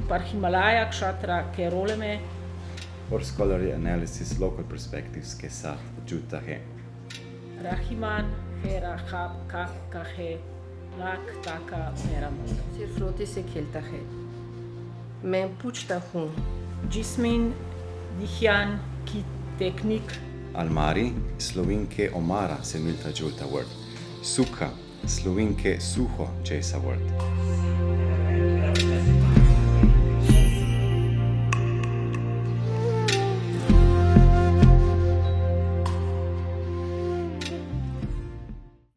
par Himalaya Kshatra Kerole में और scholarly analysis local perspectives के साथ जुड़ता है। Rahiman है राखाब का है लाख ताका मेरा मन सिर्फ रोटी से खेलता है। मैं पूछता हूँ जिस्मिन दिख्यान की टेक्निक Almari, slovin के omara से मिलता जुलता word. Suka, slovin के suho जैसा word.